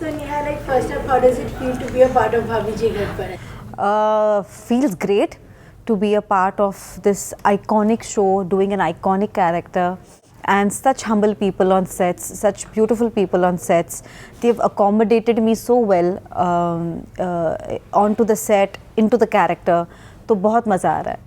So Neha, like first up, how does it feel to be a part of Bhabhi Ji Ghar Par Hai? Feels great to be a part of this iconic show, doing an iconic character, and such humble people on sets, such beautiful people on sets. They've accommodated me so well onto the set, into the character. तो बहुत मज़ा आ रहा है.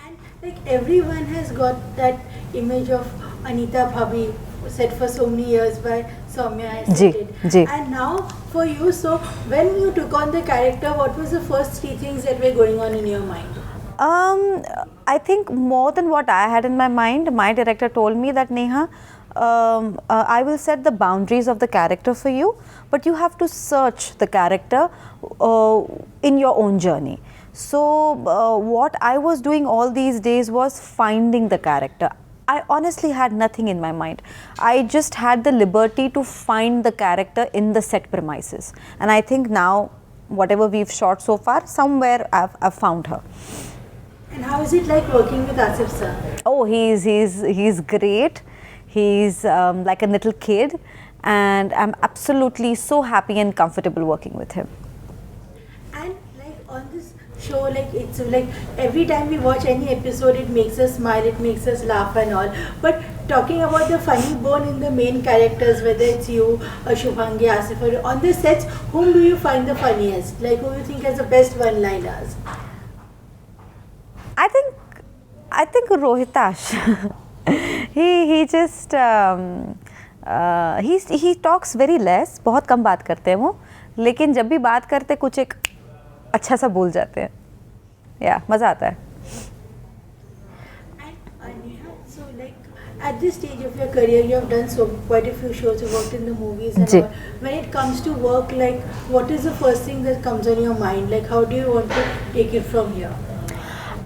And like everyone has got that image of Anita Bhabhi set for so many years by Soumya has ji, stated. Ji. And now for you, so when you took on the character, what was the first three things that were going on in your mind? I think more than what I had in my mind, my director told me that Neha, I will set the boundaries of the character for you, but you have to search the character in your own journey. So, what I was doing all these days was finding the character. I honestly had nothing in my mind. I just had the liberty to find the character in the set premises. And I think now, whatever we've shot so far, somewhere I've found her. And how is it like working with Asif sir? Oh, he's great. He's like a little kid, and I'm absolutely so happy and comfortable working with him. And like on this show, like it's like every time we watch any episode, it makes us smile, it makes us laugh and all. But talking about the funny bone in the main characters, whether it's you or Shubhangi, Asif, or on the sets, whom do you find the funniest? Like who you think has the best one-liners? I think Rohitash. he just he talks very less. बहुत कम बात करते हैं वो, लेकिन जब भी बात करते कुछ एक अच्छा सा बोल जाते हैं. या मज़ा आता है. And Neha, so like at this stage of your career, you have done so quite a few shows, you worked in the movies and ji. all. When it comes to work, like what is the first thing that comes on your mind? Like how do you want to take it from here?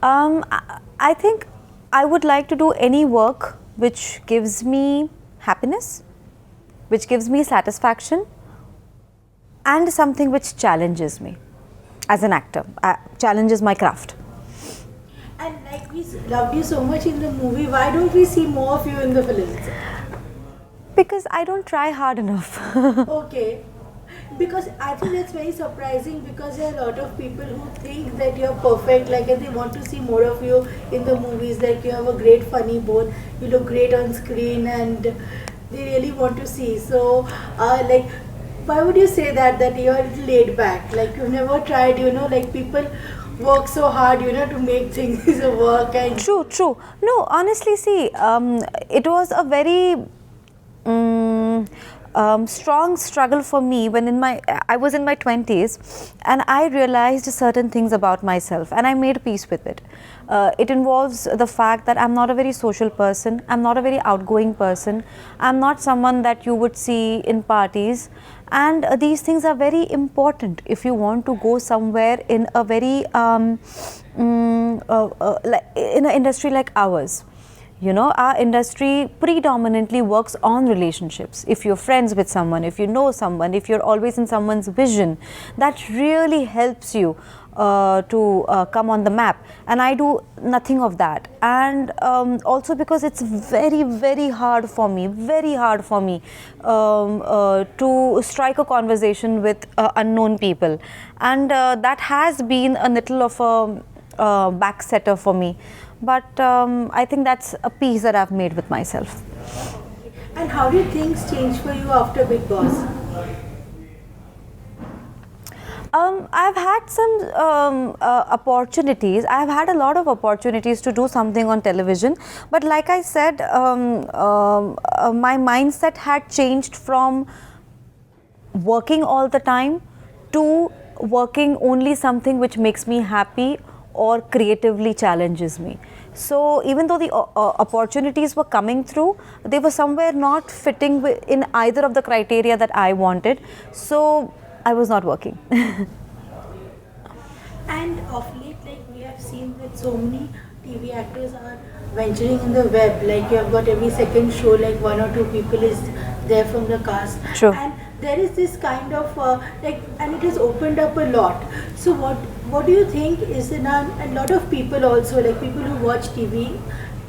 I think I would like to do any work which gives me happiness, which gives me satisfaction, and something which challenges me as an actor, challenges my craft. And like we loved you so much in the movie, why don't we see more of you in the films? Because I don't try hard enough. Okay. Because I think that's very surprising because there are a lot of people who think that you're perfect, like, and they want to see more of you in the movies. Like, you have a great funny bone, you look great on screen, and they really want to see. So, like, why would you say that you're a little laid back? Like, you've never tried, like, people work so hard, to make things work. And True. No, honestly, see, it was a very strong struggle for me when I was in my 20s, and I realized certain things about myself, and I made peace with it. It involves the fact that I'm not a very social person, I'm not a very outgoing person, I'm not someone that you would see in parties, and these things are very important if you want to go somewhere in a very like in an industry like ours. Our industry predominantly works on relationships. If you're friends with someone, if you know someone, if you're always in someone's vision, that really helps you to come on the map. And I do nothing of that. And also because it's very, very hard for me to strike a conversation with unknown people. And that has been a little of a backsetter for me. But I think that's a piece that I've made with myself. And how did things change for you after Bigg Boss? I've had some opportunities. I've had a lot of opportunities to do something on television. But like I said, my mindset had changed from working all the time to working only something which makes me happy or creatively challenges me. So even though the opportunities were coming through, they were somewhere not fitting in either of the criteria that I wanted. So I was not working. And of late, like we have seen that so many TV actors are venturing in the web. Like you have got every second show, like one or two people is there from the cast. True. And there is this kind of and it has opened up a lot. So what do you think is a lot of people also, like people who watch TV,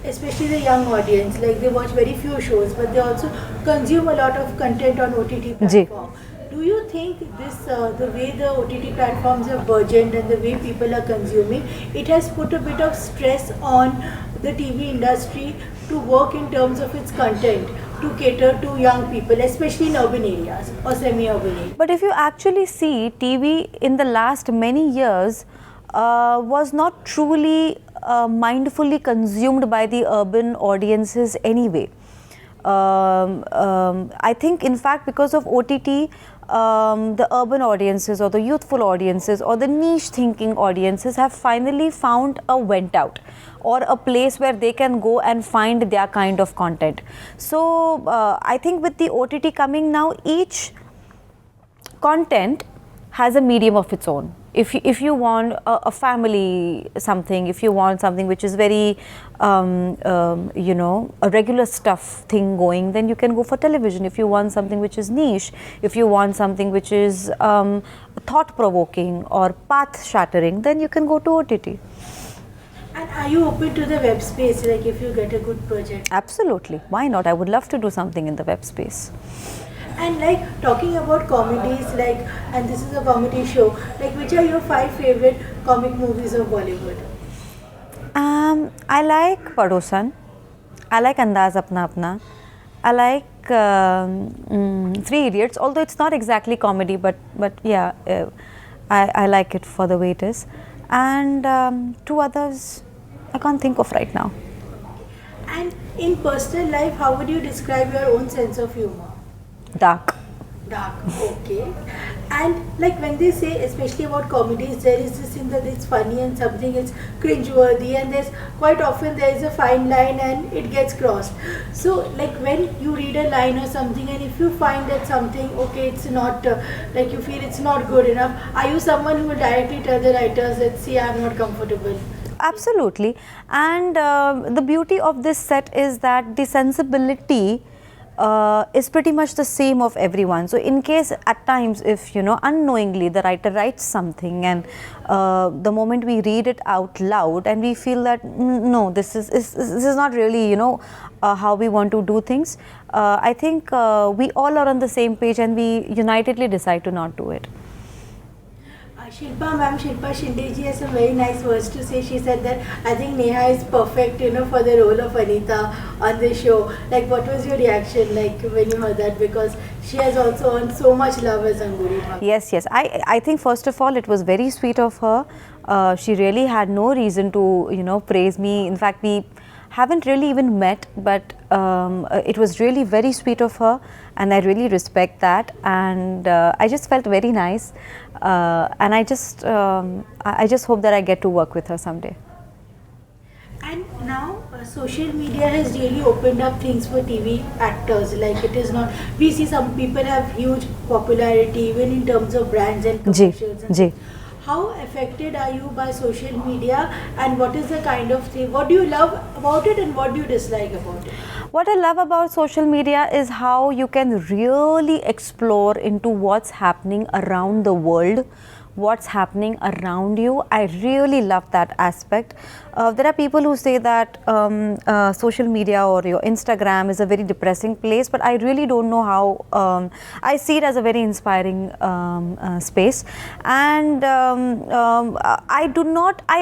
especially the young audience, like they watch very few shows, but they also consume a lot of content on OTT platform. Do think this the way the OTT platforms have burgeoned and the way people are consuming, it has put a bit of stress on the TV industry to work in terms of its content to cater to young people, especially in urban areas or semi-urban areas? But if you actually see, TV in the last many years was not truly mindfully consumed by the urban audiences anyway. I think, in fact, because of OTT, the urban audiences or the youthful audiences or the niche thinking audiences have finally found a vent out or a place where they can go and find their kind of content. So, I think with the OTT coming now, each content has a medium of its own. If you want a family something, if you want something which is very you know, a regular stuff thing going, then you can go for television. If you want something which is niche, if you want something which is thought provoking or path shattering, then you can go to OTT. And are you open to the web space, like if you get a good project? Absolutely, why not? I would love to do something in the web space. And like talking about comedies, like, and this is a comedy show, like which are your 5 favorite comic movies of Bollywood? I like Padosan, I like Andaz Apna Apna, I like 3 Idiots, although it's not exactly comedy, but yeah, I like it for the way it is. And 2 others I can't think of right now. And in personal life, how would you describe your own sense of humor? Dark. Dark, okay. And like when they say, especially about comedies, there is this thing that it's funny and something is cringeworthy, and there's quite often there is a fine line and it gets crossed. So like when you read a line or something, and if you find that something, okay, it's not like you feel it's not good enough, are you someone who will directly tell the writers that, see, I'm not comfortable? Absolutely. And the beauty of this set is that the sensibility is pretty much the same of everyone. So in case at times, if you know, unknowingly the writer writes something and the moment we read it out loud and we feel that no, this is not really, you know, how we want to do things, I think we all are on the same page and we unitedly decide to not do it. Shilpa Shinde ji has some very nice words to say. She said that I think Neha is perfect, you know, for the role of Anita on the show. Like, what was your reaction like when you heard that? Because she has also earned so much love as Anguri Bhag. Yes. I think first of all, it was very sweet of her. She really had no reason to, you know, praise me. In fact, we haven't really even met, but it was really very sweet of her, and I really respect that. And I just felt very nice, and I just hope that I get to work with her someday. And now social media has really opened up things for TV actors. Like, it is not, we see some people have huge popularity even in terms of brands and commercials. Ji. How affected are you by social media, and what is the kind of thing, what do you love about it and what do you dislike about it? What I love about social media is how you can really explore into what's happening around the world, what's happening around you. I really love that aspect. There are people who say that social media or your Instagram is a very depressing place, but I really don't know how. I see it as a very inspiring space, and I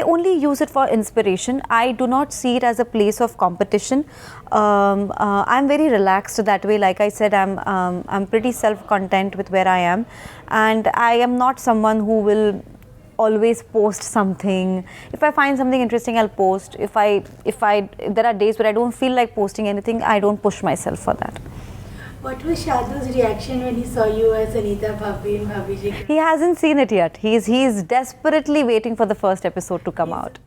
only use it for inspiration. I do not see it as a place of competition. I'm very relaxed that way. Like I said, I'm pretty self-content with where I am, and I am not someone who will always post something. If I find something interesting, I'll post. If there are days where I don't feel like posting anything, I don't push myself for that. What was Shadu's reaction when he saw you as Anita Bhabhi in Bhabhi Ji? He hasn't seen it yet. He's desperately waiting for the first episode to come out.